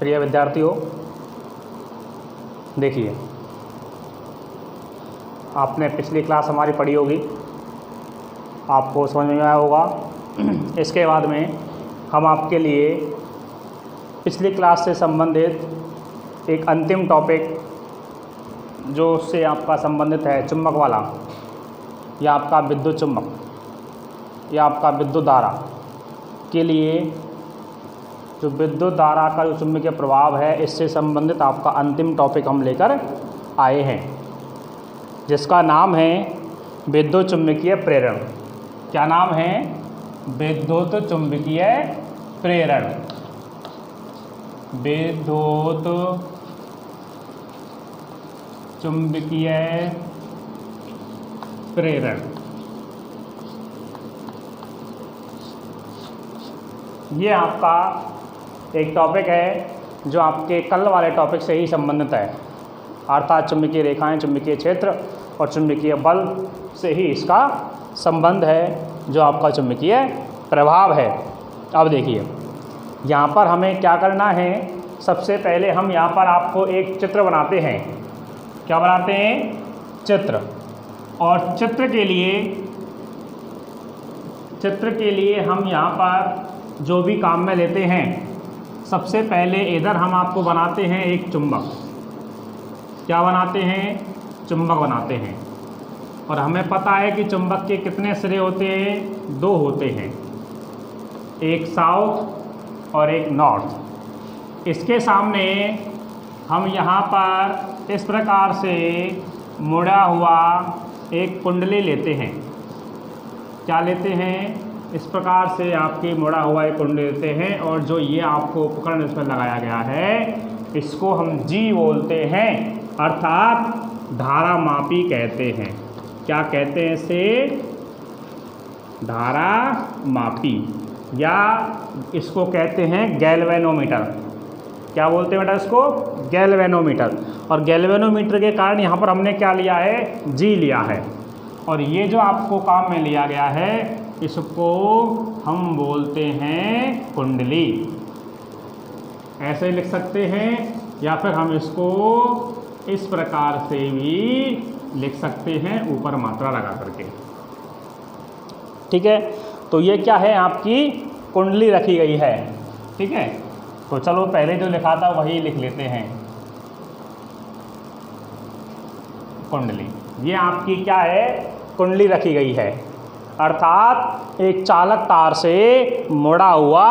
प्रिय विद्यार्थियों, देखिए आपने पिछली क्लास हमारी पढ़ी होगी, आपको समझ में आया होगा। इसके बाद में हम आपके लिए पिछली क्लास से संबंधित एक अंतिम टॉपिक जो उससे आपका संबंधित है चुंबक वाला, या आपका विद्युत चुंबक या आपका विद्युत धारा के लिए जो विद्युत धारा का जो चुंबकीय प्रभाव है, इससे संबंधित आपका अंतिम टॉपिक हम लेकर आए हैं, जिसका नाम है विद्युत चुंबकीय प्रेरण। क्या नाम है? विद्युत चुंबकीय प्रेरण। विद्युत चुंबकीय प्रेरण। ये आपका एक टॉपिक है जो आपके कल वाले टॉपिक से ही संबंधित है, अर्थात चुंबकीय रेखाएं, चुंबकीय क्षेत्र और चुंबकीय बल से ही इसका संबंध है, जो आपका चुंबकीय प्रभाव है। अब देखिए यहाँ पर हमें क्या करना है। सबसे पहले हम यहाँ पर आपको एक चित्र बनाते हैं। क्या बनाते हैं? चित्र। और चित्र के लिए हम यहाँ पर जो भी काम में लेते हैं, सबसे पहले इधर हम आपको बनाते हैं एक चुंबक। क्या बनाते हैं? चुंबक बनाते हैं। और हमें पता है कि चुंबक के कितने सिरे होते हैं? 2 होते हैं, एक साउथ और एक नॉर्थ। इसके सामने हम यहाँ पर इस प्रकार से मुड़ा हुआ एक कुंडली लेते हैं। क्या लेते हैं? इस प्रकार से आपकी मुड़ा हुआ एक कुंडली लेते हैं, और जो ये आपको उपकरण इसमें लगाया गया है, इसको हम जी बोलते हैं, अर्थात धारा मापी कहते हैं। क्या कहते हैं इसे? धारा मापी, या इसको कहते हैं गैल्वेनोमीटर। क्या बोलते हैं बेटा इसको? गैल्वेनोमीटर। और गैल्वेनोमीटर के कारण यहाँ पर हमने क्या लिया है? जी लिया है। और ये जो आपको काम में लिया गया है, इसको हम बोलते हैं कुंडली। ऐसे लिख सकते हैं, या फिर हम इसको इस प्रकार से भी लिख सकते हैं, ऊपर मात्रा लगा करके। ठीक है, तो ये क्या है? आपकी कुंडली रखी गई है। ठीक है, तो चलो पहले जो लिखा था वही लिख लेते हैं। कुंडली, ये आपकी क्या है? कुंडली रखी गई है, अर्थात एक चालक तार से मुड़ा हुआ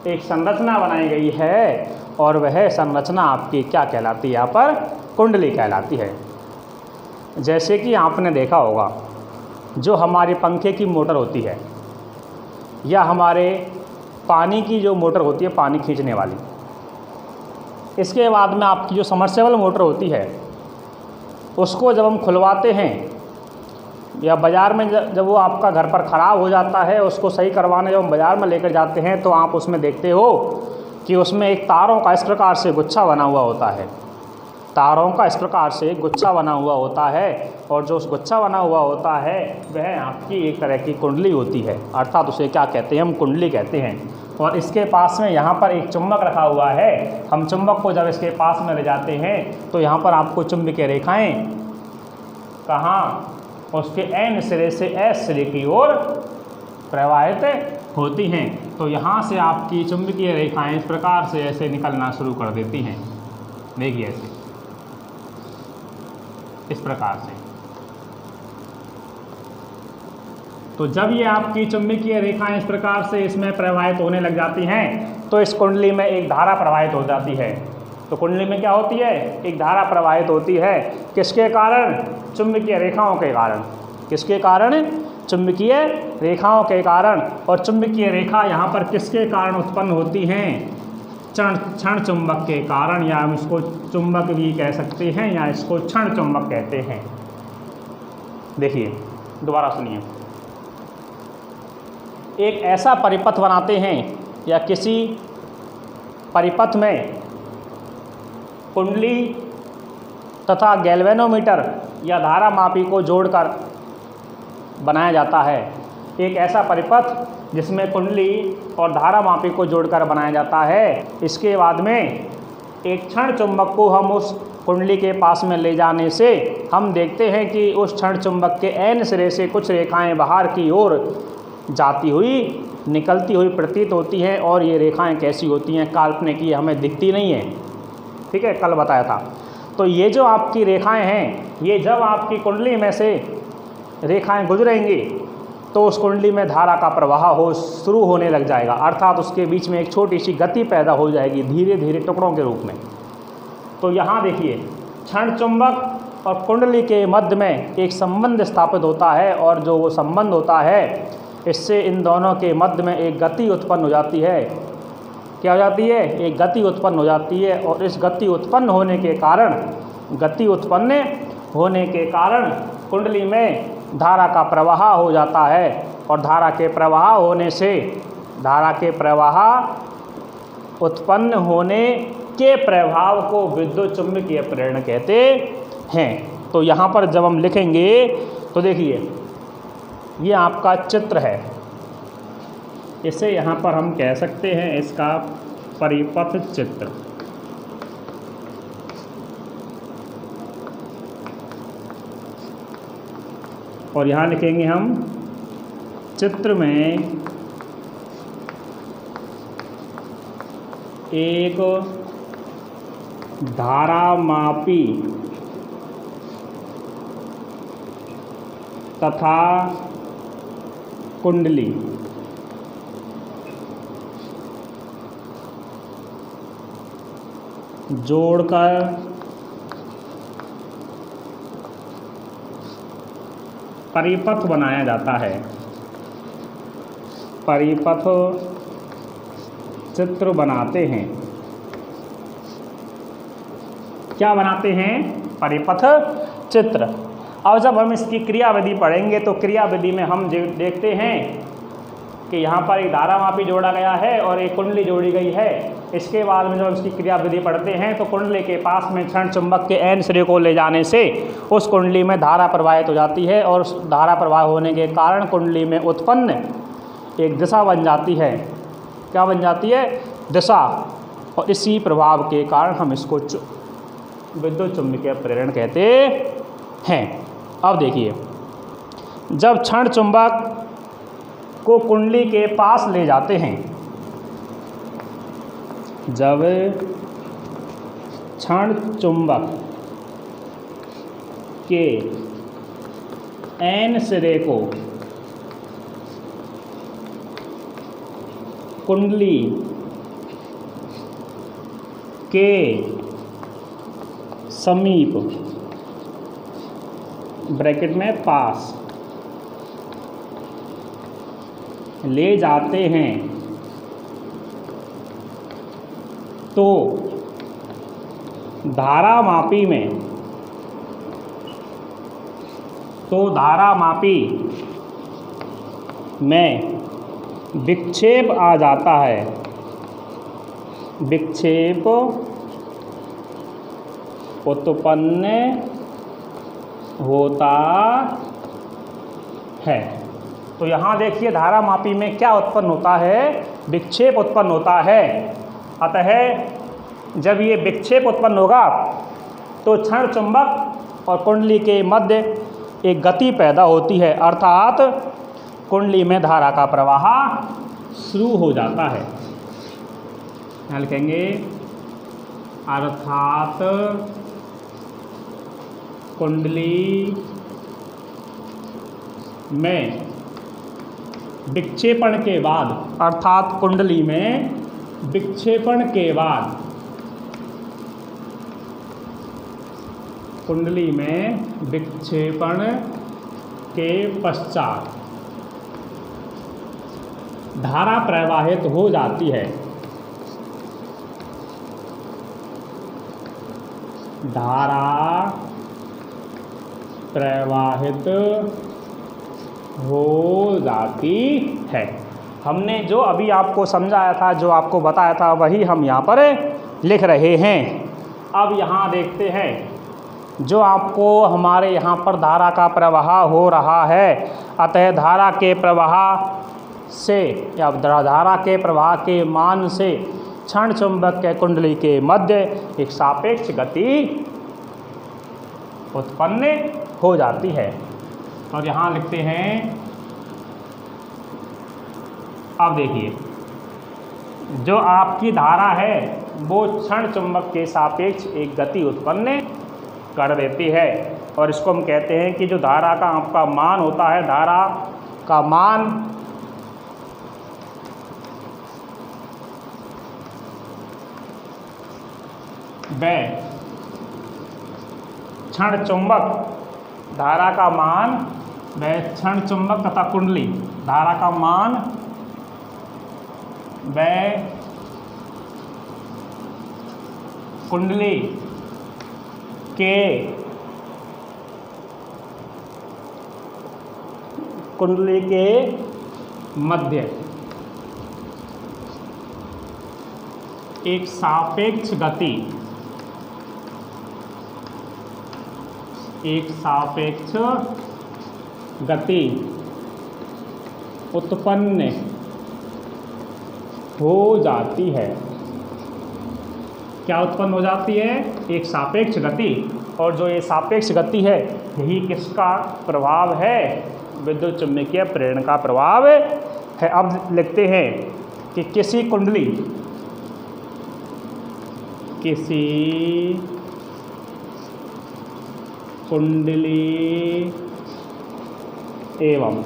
एक संरचना बनाई गई है, और वह संरचना आपकी क्या कहलाती है? यहाँ पर कुंडली कहलाती है। जैसे कि आपने देखा होगा, जो हमारे पंखे की मोटर होती है, या हमारे पानी की जो मोटर होती है, पानी खींचने वाली, इसके बाद में आपकी जो समर्सेबल मोटर होती है, उसको जब हम खुलवाते हैं, या बाज़ार में जब वो आपका घर पर ख़राब हो जाता है, उसको सही करवाने जब हम बाज़ार में लेकर जाते हैं, तो आप उसमें देखते हो कि उसमें एक तारों का इस प्रकार से गुच्छा बना हुआ होता है। तारों का इस प्रकार से गुच्छा बना हुआ होता है, और जो उस गुच्छा बना हुआ होता है वह आपकी एक तरह की कुंडली होती है, अर्थात उसे क्या कहते हैं? हम कुंडली कहते हैं। और इसके पास में यहाँ पर एक चुंबक रखा हुआ है। हम चुंबक को जब इसके पास में ले जाते हैं, तो यहाँ पर आपको चुंबकीय रेखाएँ कहाँ? उसके एन सिरे से एस सिरे की ओर प्रवाहित होती हैं। तो यहाँ से आपकी चुंबकीय रेखाएं इस प्रकार से ऐसे निकलना शुरू कर देती हैं। देखिए ऐसे, इस प्रकार से। तो जब ये आपकी चुंबकीय रेखाएं इस प्रकार से इसमें प्रवाहित होने लग जाती हैं, तो इस कुंडली में एक धारा प्रवाहित हो जाती है। तो कुंडली में क्या होती है? एक धारा प्रवाहित होती है। किसके कारण? चुंबकीय रेखाओं के कारण। किसके कारण? चुंबकीय रेखाओं के कारण। और चुंबकीय रेखा यहाँ पर किसके कारण उत्पन्न होती हैं? क्षण चुंबक के कारण, या हम इसको चुंबक भी कह सकते हैं, या इसको क्षण चुंबक कहते हैं। देखिए, दोबारा सुनिए। एक ऐसा परिपथ बनाते हैं, या किसी परिपथ में कुंडली तथा गैल्वेनोमीटर या धारा मापी को जोड़कर बनाया जाता है। एक ऐसा परिपथ जिसमें कुंडली और धारामापी को जोड़कर बनाया जाता है। इसके बाद में एक क्षण चुंबक को हम उस कुंडली के पास में ले जाने से हम देखते हैं कि उस क्षण चुंबक के एन सिरे से कुछ रेखाएं बाहर की ओर जाती हुई निकलती हुई प्रतीत होती हैं। और ये रेखाएं कैसी होती हैं? काल्पनिक, ये हमें दिखती नहीं है, ठीक है, कल बताया था। तो ये जो आपकी रेखाएं हैं, ये जब आपकी कुंडली में से रेखाएं गुजरेंगी तो उस कुंडली में धारा का प्रवाह शुरू होने लग जाएगा, अर्थात उसके बीच में एक छोटी सी गति पैदा हो जाएगी धीरे धीरे टुकड़ों के रूप में। तो यहाँ देखिए, क्षण चुंबक और कुंडली के मध्य में एक संबंध स्थापित होता है, और जो वो संबंध होता है इससे इन दोनों के मध्य में एक गति उत्पन्न हो जाती है। क्या हो जाती है? एक गति उत्पन्न हो जाती है। और इस गति उत्पन्न होने के कारण कुंडली में धारा का प्रवाह हो जाता है, और धारा के प्रवाह उत्पन्न होने के प्रभाव को विद्युत चुम्बकीय प्रेरण कहते हैं। तो यहाँ पर जब हम लिखेंगे तो देखिए, ये आपका चित्र है, इसे यहाँ पर हम कह सकते हैं इसका परिपथ चित्र। और यहाँ लिखेंगे हम चित्र में एक धारामापी तथा कुंडली जोड़कर परिपथ बनाया जाता है। परिपथ चित्र बनाते हैं। क्या बनाते हैं? परिपथ चित्र। अब जब हम इसकी क्रियाविधि पढ़ेंगे तो क्रियाविधि में हम देखते हैं कि यहाँ पर एक धारामापी जोड़ा गया है और एक कुंडली जोड़ी गई है। इसके बाद में जब इसकी क्रियाविधि पढ़ते हैं तो कुंडली के पास में क्षण चुंबक के एन सिरे को ले जाने से उस कुंडली में धारा प्रवाहित हो जाती है, और उस धारा प्रवाह होने के कारण कुंडली में उत्पन्न एक दिशा बन जाती है। क्या बन जाती है? दिशा। और इसी प्रभाव के कारण हम इसको विद्युत चुम्बकीय प्रेरण कहते हैं। अब देखिए, जब क्षण चुंबक को कुंडली के पास ले जाते हैं, जब क्षण चुंबक के एन सिरे को कुंडली के समीप ब्रैकेट में पास ले जाते हैं तो धारामापी में विक्षेप आ जाता है। विक्षेप उत्पन्न होता है। तो यहाँ देखिए, धारामापी में क्या उत्पन्न होता है? विक्षेप उत्पन्न होता है। अतः जब ये विक्षेप उत्पन्न होगा तो क्षण चुंबक और कुंडली के मध्य एक गति पैदा होती है, अर्थात कुंडली में धारा का प्रवाह शुरू हो जाता है। यहाँ लिखेंगे अर्थात कुंडली में विक्षेपण के बाद, अर्थात कुंडली में विक्षेपण के बाद, कुंडली में विक्षेपण के पश्चात धारा प्रवाहित हो जाती है। धारा प्रवाहित हो जाती है। हमने जो अभी आपको समझाया था, जो आपको बताया था, वही हम यहाँ पर लिख रहे हैं। अब यहाँ देखते हैं, जो आपको हमारे यहाँ पर धारा का प्रवाह हो रहा है, अतः धारा के प्रवाह से या धारा के प्रवाह के मान से क्षण चुंबक के कुंडली के मध्य एक सापेक्ष गति उत्पन्न हो जाती है। और यहाँ लिखते हैं, अब देखिए, जो आपकी धारा है वो क्षण चुंबक के सापेक्ष एक गति उत्पन्न कर देती है, और इसको हम कहते हैं कि जो धारा का आपका मान होता है, धारा का मान वह क्षण चुंबक, धारा का मान वह क्षण चुंबक तथा कुंडली, धारा का मान वह कुंडली के मध्य एक सापेक्ष गति उत्पन्न हो जाती है। क्या उत्पन्न हो जाती है? एक सापेक्ष गति। और जो ये सापेक्ष गति है, यही किसका प्रभाव है? विद्युत चुम्बकीय प्रेरण का प्रभाव है। अब लिखते हैं कि किसी कुंडली एवं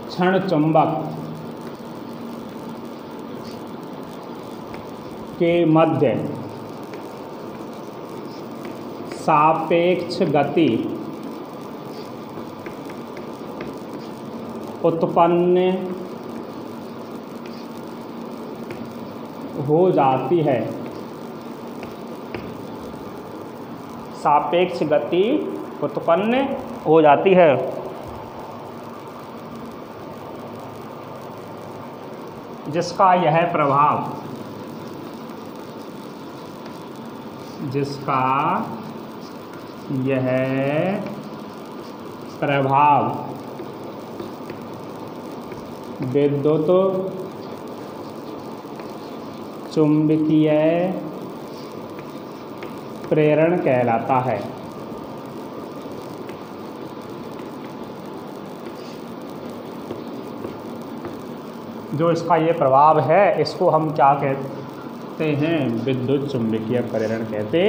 क्षण चुंबक के मध्य सापेक्ष गति उत्पन्न हो जाती है। सापेक्ष गति उत्पन्न हो जाती है। जिसका यह प्रभाव विद्युत चुंबकीय प्रेरण कहलाता है। जो इसका ये प्रभाव है, इसको हम क्या कहते हैं? विद्युत चुंबकीय प्रेरण कहते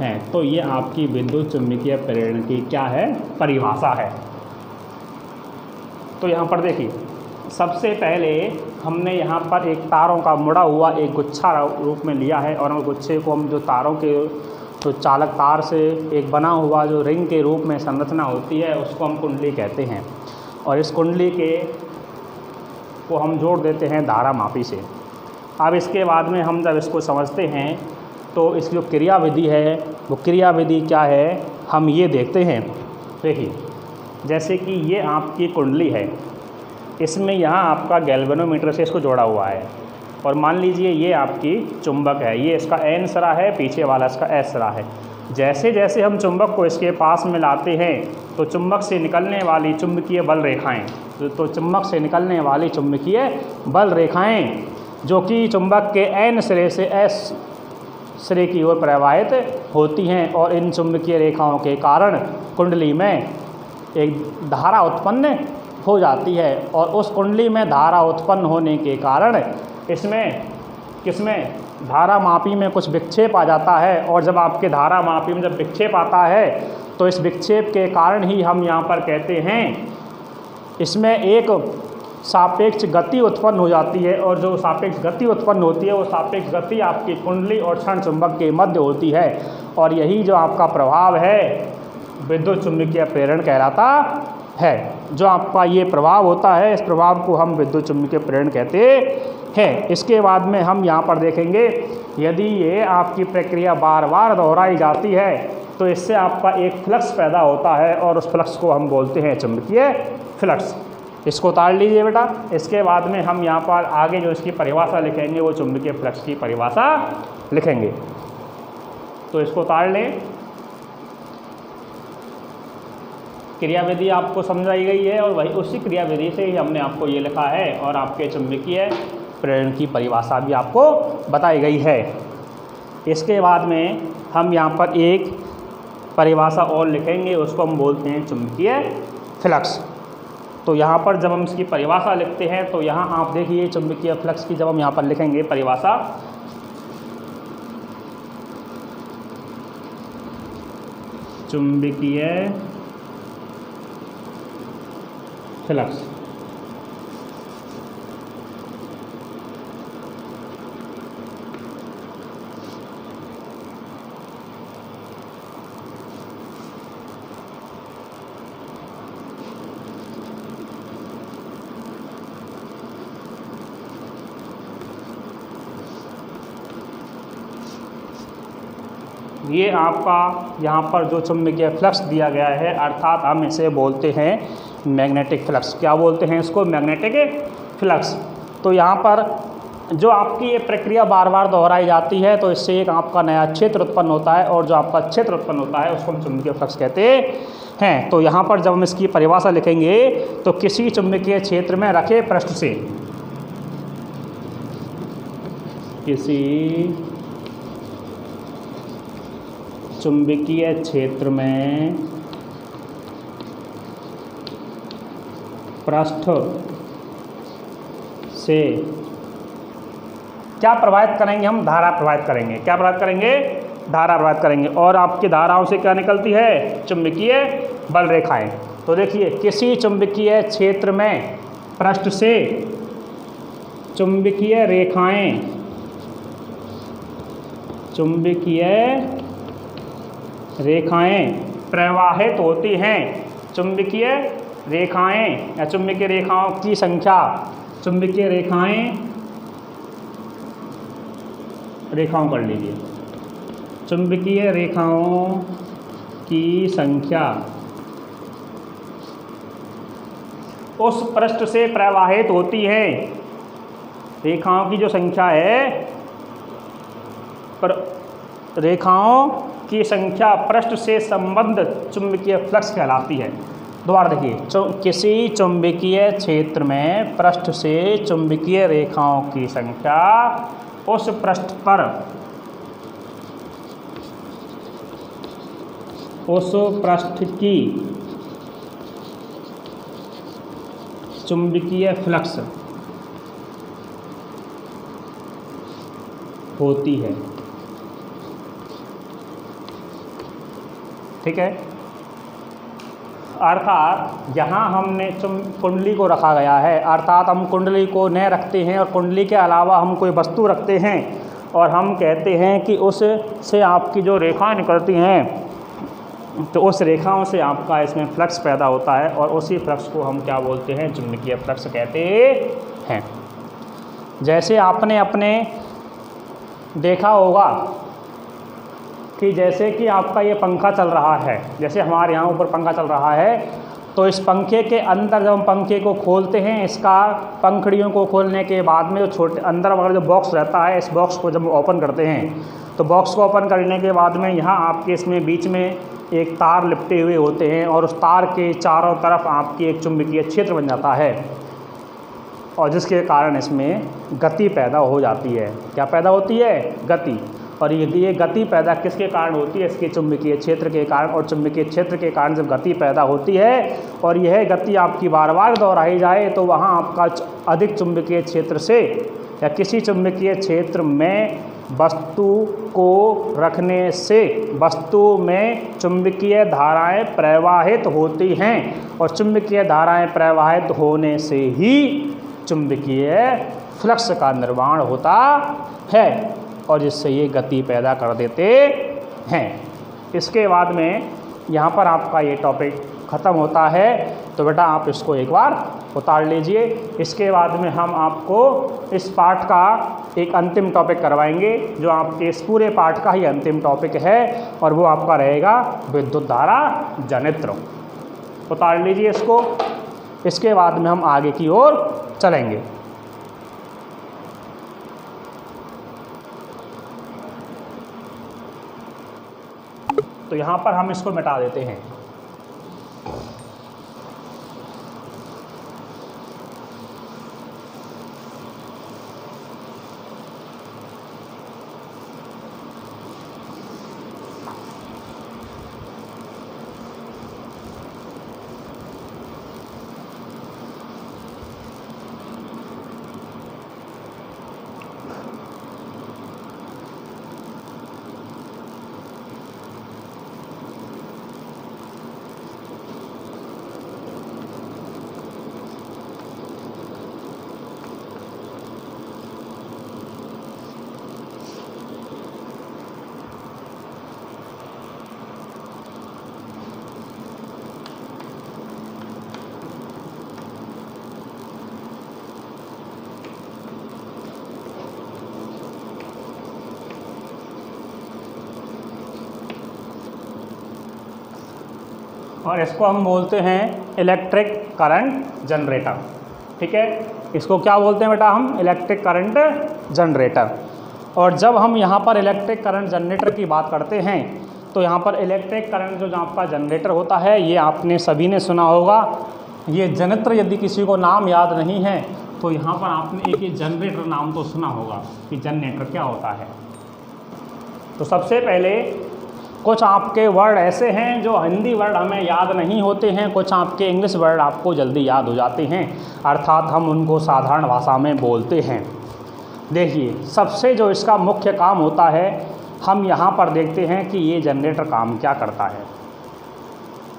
हैं। तो ये आपकी विद्युत चुंबकीय प्रेरण की क्या है? परिभाषा है। तो यहाँ पर देखिए, सबसे पहले हमने यहाँ पर एक तारों का मुड़ा हुआ एक गुच्छा रूप में लिया है, और उस गुच्छे को हम जो तारों के जो चालक तार से एक बना हुआ जो रिंग के रूप में संरचना होती है, उसको हम कुंडली कहते हैं। और इस कुंडली को हम जोड़ देते हैं धारा मापी से। अब इसके बाद में हम जब इसको समझते हैं तो इसकी जो क्रिया विधि है, वो क्रिया विधि क्या है, हम ये देखते हैं। देखिए, जैसे कि ये आपकी कुंडली है, इसमें यहाँ आपका गैल्वेनोमीटर से इसको जोड़ा हुआ है, और मान लीजिए ये आपकी चुंबक है, ये इसका N सिरा है, पीछे वाला इसका S सिरा है। जैसे जैसे हम चुंबक को इसके पास में लाते हैं तो चुंबक से निकलने वाली चुंबकीय बल रेखाएं, तो चुंबक से निकलने वाली चुंबकीय बल रेखाएं जो कि चुंबक के N सिरे से S सिरे की ओर प्रवाहित होती हैं, और इन चुंबकीय रेखाओं के कारण कुंडली में एक धारा उत्पन्न हो जाती है। और उस कुंडली में धारा उत्पन्न होने के कारण किसमें धारा मापी में कुछ विक्षेप आ जाता है, और जब आपके धारा मापी में जब विक्षेप आता है तो इस विक्षेप के कारण ही हम यहाँ पर कहते हैं इसमें एक सापेक्ष गति उत्पन्न हो जाती है। और जो सापेक्ष गति उत्पन्न होती है, वो सापेक्ष गति आपकी कुंडली और क्षण चुंबक के मध्य होती है, और यही जो आपका प्रभाव है विद्युत चुम्बकीय प्रेरण कहलाता है। जो आपका ये प्रभाव होता है, इस प्रभाव को हम विद्युत चुम्बकीय प्रेरण कहते हैं। इसके बाद में हम यहाँ पर देखेंगे, यदि ये आपकी प्रक्रिया बार बार दोहराई जाती है तो इससे आपका एक फ्लक्स पैदा होता है, और उस फ्लक्स को हम बोलते हैं चुंबकीय फ्लक्स। इसको उतार लीजिए बेटा। इसके बाद में हम यहाँ पर आगे जो इसकी परिभाषा लिखेंगे वो चुंबकीय फ्लक्स की परिभाषा लिखेंगे। तो इसको उतार लें। क्रियाविधि आपको समझाई गई है और वही उसी क्रियाविधि से ही हमने आपको ये लिखा है और आपके चुंबकीय प्रेरण की परिभाषा भी आपको बताई गई है। इसके बाद में हम यहाँ पर एक परिभाषा और लिखेंगे, उसको हम बोलते हैं चुंबकीय फ्लक्स। तो यहाँ पर जब हम इसकी परिभाषा लिखते हैं तो यहाँ आप देखिए चुंबकीय फ्लक्स की जब हम यहाँ पर लिखेंगे परिभाषा, चुंबकीय फ्लक्स ये आपका यहाँ पर जो चुंबकीय फ्लक्स दिया गया है, अर्थात हम इसे बोलते हैं मैग्नेटिक फ्लक्स। क्या बोलते हैं इसको? Magnetic flux. तो यहाँ पर जो आपकी ये प्रक्रिया बार बार दोहराई जाती है तो इससे एक आपका नया क्षेत्र उत्पन्न होता है और जो आपका क्षेत्र उत्पन्न होता है उसको हम चुंबकीय फ्लक्स कहते हैं। तो यहाँ पर जब हम इसकी परिभाषा लिखेंगे तो किसी चुंबकीय क्षेत्र में रखे पृष्ठ से, किसी चुंबकीय क्षेत्र में पृष्ठ से क्या प्रभावित करेंगे? हम धारा प्रभावित करेंगे। क्या प्रभावित करेंगे? धारा प्रभावित करेंगे। और आपकी धाराओं से क्या निकलती है? चुंबकीय बल रेखाएं। तो देखिए किसी चुंबकीय क्षेत्र में पृष्ठ से चुंबकीय रेखाएं, चुंबकीय रेखाएं प्रवाहित होती हैं। चुंबकीय रेखाएं या चुंबकीय रेखाओं की संख्या, चुंबकीय रेखाओं कर लीजिए, चुंबकीय रेखाओं की संख्या उस पृष्ठ से प्रवाहित होती है। रेखाओं की जो संख्या है, रेखाओं की संख्या पृष्ठ से संबद्ध चुंबकीय फ्लक्स कहलाती है। दोबारा देखिए, किसी चुंबकीय क्षेत्र में पृष्ठ से चुंबकीय रेखाओं की संख्या उस पृष्ठ पर, उस पृष्ठ की चुंबकीय फ्लक्स होती है। ठीक है, अर्थात यहाँ हमने कुंडली को रखा गया है, अर्थात हम कुंडली को न रखते हैं और कुंडली के अलावा हम कोई वस्तु रखते हैं और हम कहते हैं कि उससे आपकी जो रेखाएं निकलती हैं तो उस रेखाओं से आपका इसमें फ्लक्स पैदा होता है और उसी फ्लक्स को हम क्या बोलते हैं? चुंबकीय फ्लक्स कहते हैं। जैसे आपने अपने देखा होगा कि जैसे कि आपका ये पंखा चल रहा है, जैसे हमारे यहाँ ऊपर पंखा चल रहा है, तो इस पंखे के अंदर जब हम पंखे को खोलते हैं, इसका पंखड़ियों को खोलने के बाद में जो छोटे अंदर वाला जो बॉक्स रहता है, इस बॉक्स को जब ओपन करते हैं तो बॉक्स को ओपन करने के बाद में यहाँ आपके इसमें बीच में एक तार लिपटे हुए होते हैं और उस तार के चारों तरफ आपकी एक चुंबकीय क्षेत्र बन जाता है और जिसके कारण इसमें गति पैदा हो जाती है। क्या पैदा होती है? गति। और ये गति पैदा किसके कारण होती है? इसके चुंबकीय क्षेत्र के कारण। और चुंबकीय क्षेत्र के कारण जब गति पैदा होती है और यह गति आपकी बार बार दोहराई जाए तो वहाँ आपका अधिक चुंबकीय क्षेत्र से या किसी चुंबकीय क्षेत्र में वस्तु को रखने से वस्तु में चुंबकीय धाराएं प्रवाहित होती हैं और चुंबकीय धाराएं प्रवाहित होने से ही चुंबकीय फ्लक्स का निर्माण होता है और जिससे ये गति पैदा कर देते हैं। इसके बाद में यहाँ पर आपका ये टॉपिक ख़त्म होता है, तो बेटा आप इसको एक बार उतार लीजिए। इसके बाद में हम आपको इस पाठ का एक अंतिम टॉपिक करवाएंगे जो आपके इस पूरे पाठ का ही अंतिम टॉपिक है और वो आपका रहेगा विद्युत धारा जनित्र। उतार लीजिए इसको। इसके बाद में हम आगे की ओर चलेंगे। तो यहाँ पर हम इसको मिटा देते हैं। और इसको हम बोलते हैं इलेक्ट्रिक करंट जनरेटर। ठीक है, इसको क्या बोलते हैं बेटा हम? Electric current generator. और जब हम यहाँ पर इलेक्ट्रिक करंट जनरेटर की बात करते हैं तो यहाँ पर इलेक्ट्रिक करंट जो आपका जनरेटर होता है, ये आपने सभी ने सुना होगा। ये जनरेटर यदि किसी को नाम याद नहीं है तो यहाँ पर आपने एक ये जनरेटर नाम तो सुना होगा कि जनरेटर क्या होता है। तो सबसे पहले कुछ आपके वर्ड ऐसे हैं जो हिंदी वर्ड हमें याद नहीं होते हैं, कुछ आपके इंग्लिश वर्ड आपको जल्दी याद हो जाते हैं, अर्थात हम उनको साधारण भाषा में बोलते हैं। देखिए, सबसे जो इसका मुख्य काम होता है, हम यहाँ पर देखते हैं कि ये जनरेटर काम क्या करता है।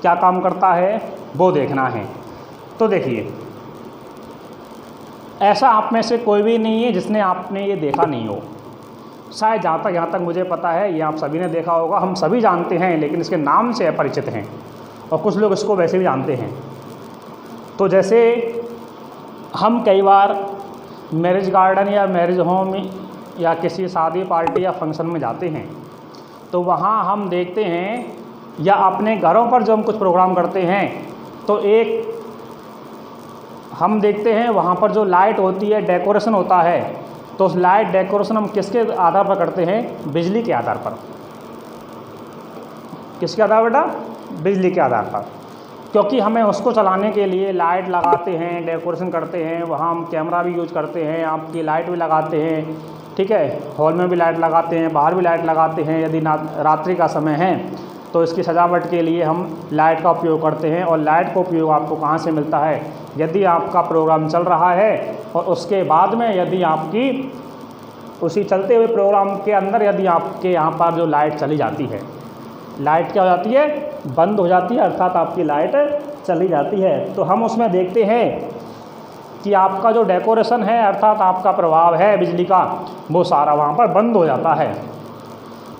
क्या काम करता है वो देखना है। तो देखिए, ऐसा आप में से कोई भी नहीं है जिसने आपने ये देखा नहीं हो। शायद यहाँ तक मुझे पता है ये आप सभी ने देखा होगा, हम सभी जानते हैं, लेकिन इसके नाम से अपरिचित हैं और कुछ लोग इसको वैसे भी जानते हैं। तो जैसे हम कई बार मैरिज गार्डन या मैरिज होम या किसी शादी पार्टी या फंक्शन में जाते हैं तो वहाँ हम देखते हैं, या अपने घरों पर जो हम कुछ प्रोग्राम करते हैं तो एक हम देखते हैं वहाँ पर जो लाइट होती है, डेकोरेशन होता है, तो उस लाइट डेकोरेशन हम किसके आधार पर करते हैं? बिजली के आधार पर। किसके आधार बेटा? बिजली के आधार पर। क्योंकि हमें उसको चलाने के लिए लाइट लगाते हैं, डेकोरेशन करते हैं, वहाँ हम कैमरा भी यूज करते हैं, आपकी लाइट भी लगाते हैं, ठीक है, हॉल में भी लाइट लगाते हैं, बाहर भी लाइट लगाते हैं। यदि रात्रि का समय है तो इसकी सजावट के लिए हम लाइट का उपयोग करते हैं। और लाइट का उपयोग आपको कहाँ से मिलता है? यदि आपका प्रोग्राम चल रहा है और उसके बाद में यदि आपकी उसी चलते हुए प्रोग्राम के अंदर यदि आपके यहाँ पर जो लाइट चली जाती है, लाइट क्या हो जाती है? बंद हो जाती है, अर्थात आपकी लाइट चली जाती है, तो हम उसमें देखते हैं कि आपका जो डेकोरेशन है, अर्थात आपका प्रभाव है बिजली का, वो सारा वहाँ पर बंद हो जाता है।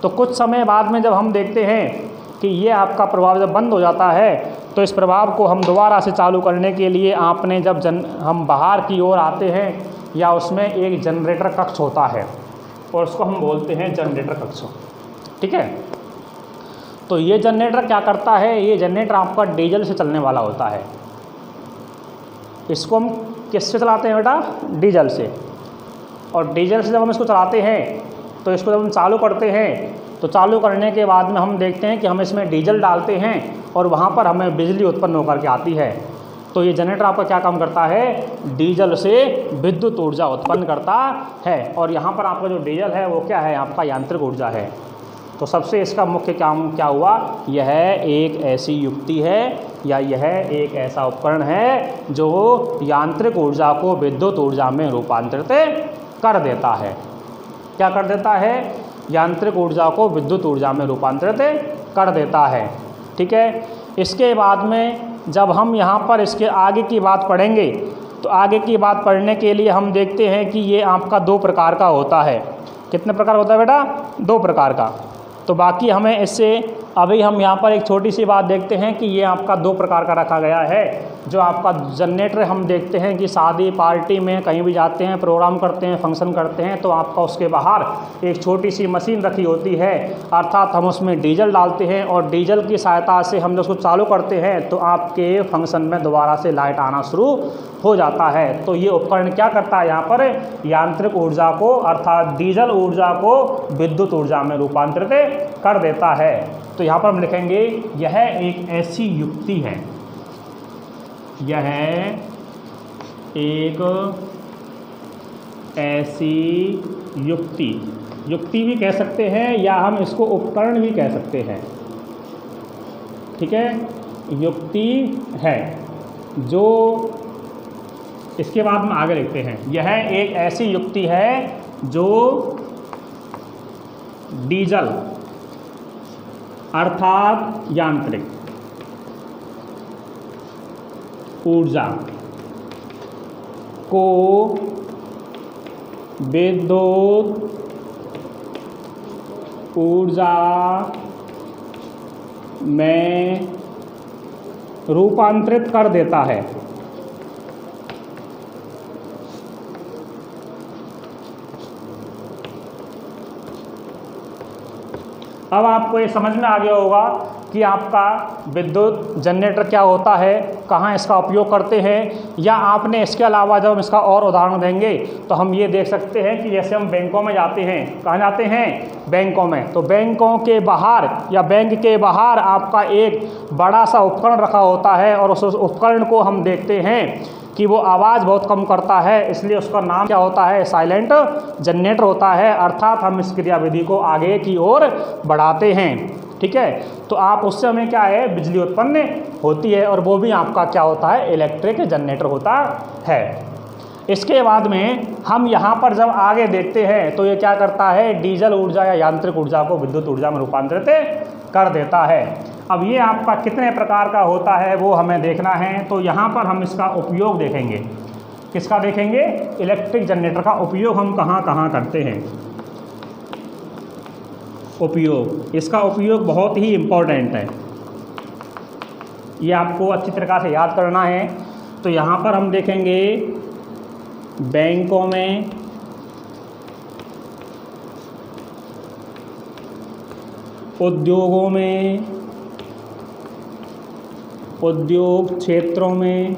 तो कुछ समय बाद में जब हम देखते हैं कि ये आपका प्रभाव जब बंद हो जाता है तो इस प्रभाव को हम दोबारा से चालू करने के लिए आपने जब हम बाहर की ओर आते हैं, या उसमें एक जनरेटर कक्ष होता है और उसको हम बोलते हैं जनरेटर कक्ष। ठीक है, तो ये जनरेटर क्या करता है? ये जनरेटर आपका डीजल से चलने वाला होता है। इसको हम किससे चलाते हैं बेटा? डीजल से। और डीजल से जब हम इसको चलाते हैं तो इसको जब हम चालू करते हैं तो चालू करने के बाद में हम देखते हैं कि हम इसमें डीजल डालते हैं और वहाँ पर हमें बिजली उत्पन्न होकर के आती है। तो ये जनरेटर आपका क्या काम करता है? डीजल से विद्युत ऊर्जा उत्पन्न करता है। और यहाँ पर आपका जो डीजल है वो क्या है? आपका यांत्रिक ऊर्जा है। तो सबसे इसका मुख्य काम क्या हुआ? यह एक ऐसी युक्ति है या यह एक ऐसा उपकरण है जो यांत्रिक ऊर्जा को विद्युत ऊर्जा में रूपांतरित कर देता है। क्या कर देता है? यांत्रिक ऊर्जा को विद्युत ऊर्जा में रूपांतरित कर देता है। ठीक है, इसके बाद में जब हम यहाँ पर इसके आगे की बात पढ़ेंगे तो आगे की बात पढ़ने के लिए हम देखते हैं कि ये आपका 2 प्रकार का होता है। कितने प्रकार होता है बेटा? 2 प्रकार का। तो बाकी हमें इससे अभी हम यहाँ पर एक छोटी सी बात देखते हैं कि ये आपका 2 प्रकार का रखा गया है। जो आपका जनरेटर हम देखते हैं कि शादी पार्टी में कहीं भी जाते हैं, प्रोग्राम करते हैं, फंक्शन करते हैं, तो आपका उसके बाहर एक छोटी सी मशीन रखी होती है, अर्थात हम उसमें डीजल डालते हैं और डीजल की सहायता से हम उसको चालू करते हैं तो आपके फंक्शन में दोबारा से लाइट आना शुरू हो जाता है। तो ये उपकरण क्या करता है? यहाँ पर यांत्रिक ऊर्जा को अर्थात डीजल ऊर्जा को विद्युत ऊर्जा में रूपांतरित कर देता है। तो यहाँ पर हम लिखेंगे यह एक ऐसी युक्ति है, यह एक ऐसी युक्ति भी कह सकते हैं या हम इसको उपकरण भी कह सकते हैं। ठीक है, युक्ति है जो इसके बाद हम आगे लिखते हैं। यह एक ऐसी युक्ति है जो डीजल अर्थात यांत्रिक ऊर्जा को विद्युत ऊर्जा में रूपांतरित कर देता है। अब आपको ये समझ में आ गया होगा कि आपका विद्युत जनरेटर क्या होता है, कहाँ इसका उपयोग करते हैं, या आपने इसके अलावा जब हम इसका और उदाहरण देंगे तो हम ये देख सकते हैं कि जैसे हम बैंकों में जाते हैं, कहाँ जाते हैं, बैंकों में, तो बैंकों के बाहर या बैंक के बाहर आपका एक बड़ा सा उपकरण रखा होता है और उस उपकरण को हम देखते हैं कि वो आवाज़ बहुत कम करता है, इसलिए उसका नाम क्या होता है, साइलेंट जनरेटर होता है। अर्थात हम इस क्रियाविधि को आगे की ओर बढ़ाते हैं। ठीक है, तो आप उससे हमें क्या है, बिजली उत्पन्न होती है और वो भी आपका क्या होता है, इलेक्ट्रिक जनरेटर होता है। इसके बाद में हम यहाँ पर जब आगे देखते हैं तो ये क्या करता है, डीजल ऊर्जा या यांत्रिक ऊर्जा को विद्युत ऊर्जा में रूपांतरित कर देता है। अब ये आपका कितने प्रकार का होता है वो हमें देखना है, तो यहाँ पर हम इसका उपयोग देखेंगे। किसका देखेंगे, इलेक्ट्रिक जनरेटर का उपयोग हम कहाँ कहाँ करते हैं। उपयोग, इसका उपयोग बहुत ही इम्पोर्टेंट है, ये आपको अच्छी तरह से याद करना है। तो यहाँ पर हम देखेंगे बैंकों में, उद्योगों में, उद्योग क्षेत्रों में,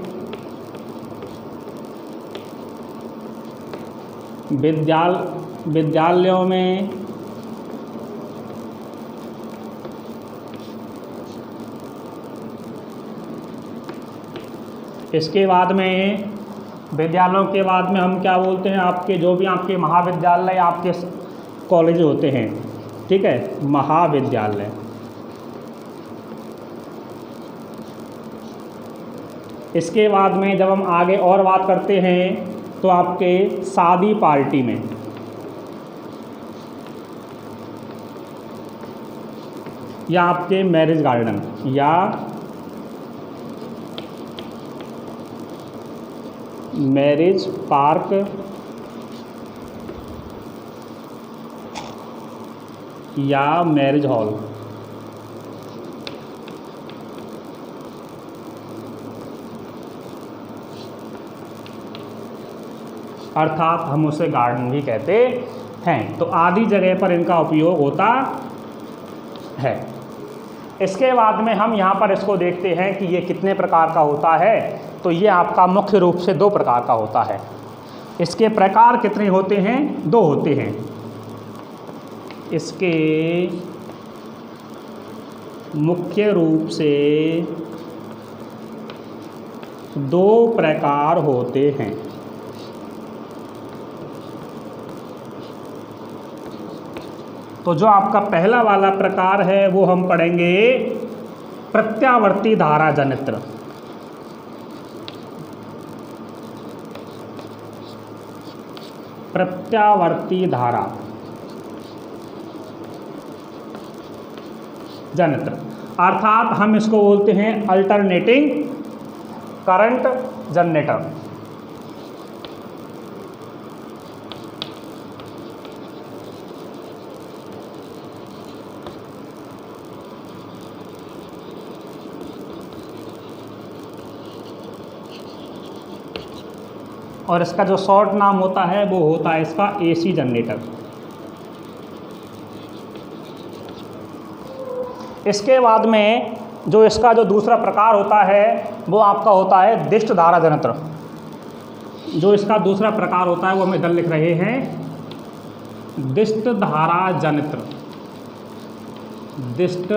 विद्यालयों में, इसके बाद में विद्यालयों के बाद में हम क्या बोलते हैं, आपके जो भी आपके महाविद्यालय, आपके कॉलेज होते हैं, ठीक है, महाविद्यालय। इसके बाद में जब हम आगे और बात करते हैं तो आपके शादी पार्टी में, या आपके मैरिज गार्डन या मैरिज पार्क, या मैरिज हॉल। अर्थात हम उसे गार्डन भी कहते हैं। तो आदि जगह पर इनका उपयोग होता है। इसके बाद में हम यहाँ पर इसको देखते हैं कि ये कितने प्रकार का होता है। तो ये आपका मुख्य रूप से 2 प्रकार का होता है। इसके प्रकार कितने होते हैं, 2 होते हैं। इसके मुख्य रूप से 2 प्रकार होते हैं। तो जो आपका पहला वाला प्रकार है वो हम पढ़ेंगे प्रत्यावर्ती धारा जनित्र। प्रत्यावर्ती धारा जनित्र, अर्थात हम इसको बोलते हैं अल्टरनेटिंग करंट जनरेटर। और इसका जो शॉर्ट नाम होता है वो होता है इसका एसी जनरेटर। इसके बाद में जो इसका जो दूसरा प्रकार होता है वो आपका होता है दिष्ट धारा जनित्र। जो इसका दूसरा प्रकार होता है वो हम इधर लिख रहे हैं, दिष्ट धारा जनित्र। दिष्ट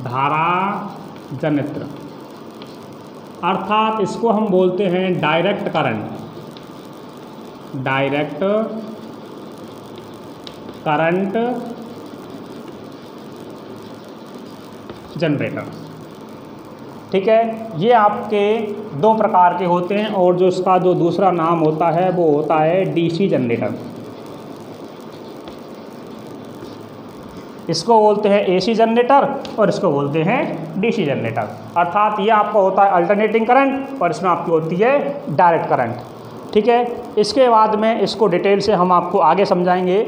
धारा जनित्र अर्थात इसको हम बोलते हैं direct current. Direct current generator. ठीक है, ये आपके 2 प्रकार के होते हैं। और जो इसका जो दूसरा नाम होता है वो होता है डीसी जनरेटर। इसको बोलते हैं एसी जनरेटर और इसको बोलते हैं डीसी जनरेटर। अर्थात ये आपका होता है अल्टरनेटिंग करंट और इसमें आपकी होती है डायरेक्ट करंट। ठीक है, इसके बाद में इसको डिटेल से हम आपको आगे समझाएंगे।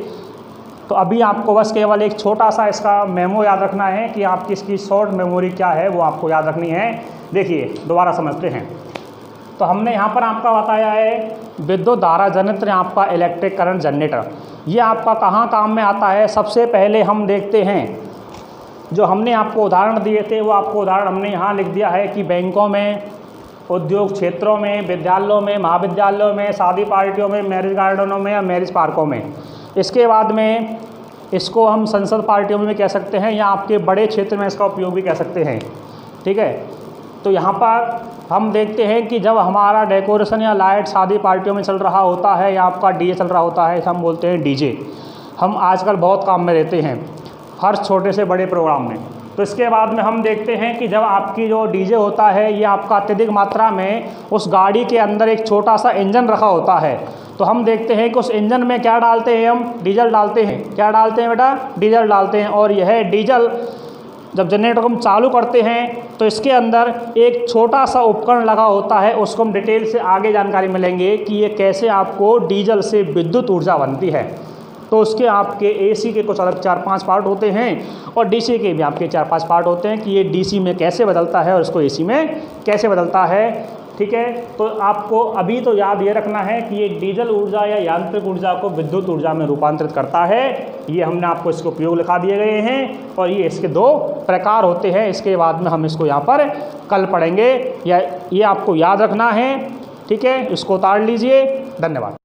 तो अभी आपको बस केवल एक छोटा सा इसका मेमो याद रखना है कि आपकी इसकी शॉर्ट मेमोरी क्या है वो आपको याद रखनी है। देखिए दोबारा समझते हैं। तो हमने यहाँ पर आपका बताया है विद्युत धारा जनित्र, आपका इलेक्ट्रिक करंट जनरेटर। ये आपका कहाँ काम में आता है, सबसे पहले हम देखते हैं जो हमने आपको उदाहरण दिए थे वो आपको उदाहरण हमने यहाँ लिख दिया है कि बैंकों में, उद्योग क्षेत्रों में, विद्यालयों में, महाविद्यालयों में, शादी पार्टियों में, मैरिज गार्डनों में या मैरिज पार्कों में। इसके बाद में इसको हम संसद पार्टियों में भी कह सकते हैं या आपके बड़े क्षेत्र में इसका उपयोग भी कह सकते हैं। ठीक है, तो यहाँ पर हम देखते हैं कि जब हमारा डेकोरेशन या लाइट शादी पार्टियों में चल रहा होता है या आपका डीजे चल रहा होता है, हम बोलते हैं डीजे। हम आजकल बहुत काम में रहते हैं हर छोटे से बड़े प्रोग्राम में। तो इसके बाद में हम देखते हैं कि जब आपकी जो डीजे होता है ये आपका अत्यधिक मात्रा में उस गाड़ी के अंदर एक छोटा सा इंजन रखा होता है, तो हम देखते हैं कि उस इंजन में क्या डालते हैं, हम डीजल डालते हैं। क्या डालते हैं बेटा? डीजल डालते हैं। और यह डीजल जब जनरेटर को हम चालू करते हैं तो इसके अंदर एक छोटा सा उपकरण लगा होता है, उसको हम डिटेल से आगे जानकारी मिलेंगे कि ये कैसे आपको डीजल से विद्युत ऊर्जा बनती है। तो उसके आपके एसी के कुछ अलग 4-5 पार्ट होते हैं और डीसी के भी आपके 4-5 पार्ट होते हैं कि ये डीसी में कैसे बदलता है और उसको एसी में कैसे बदलता है। ठीक है, तो आपको अभी तो याद ये रखना है कि ये डीजल ऊर्जा या यांत्रिक ऊर्जा को विद्युत ऊर्जा में रूपांतरित करता है। ये हमने आपको इसके उपयोग लिखा दिए गए हैं और ये इसके 2 प्रकार होते हैं। इसके बाद में हम इसको यहाँ पर कल पढ़ेंगे, या ये आपको याद रखना है। ठीक है, इसको उतार लीजिए। धन्यवाद।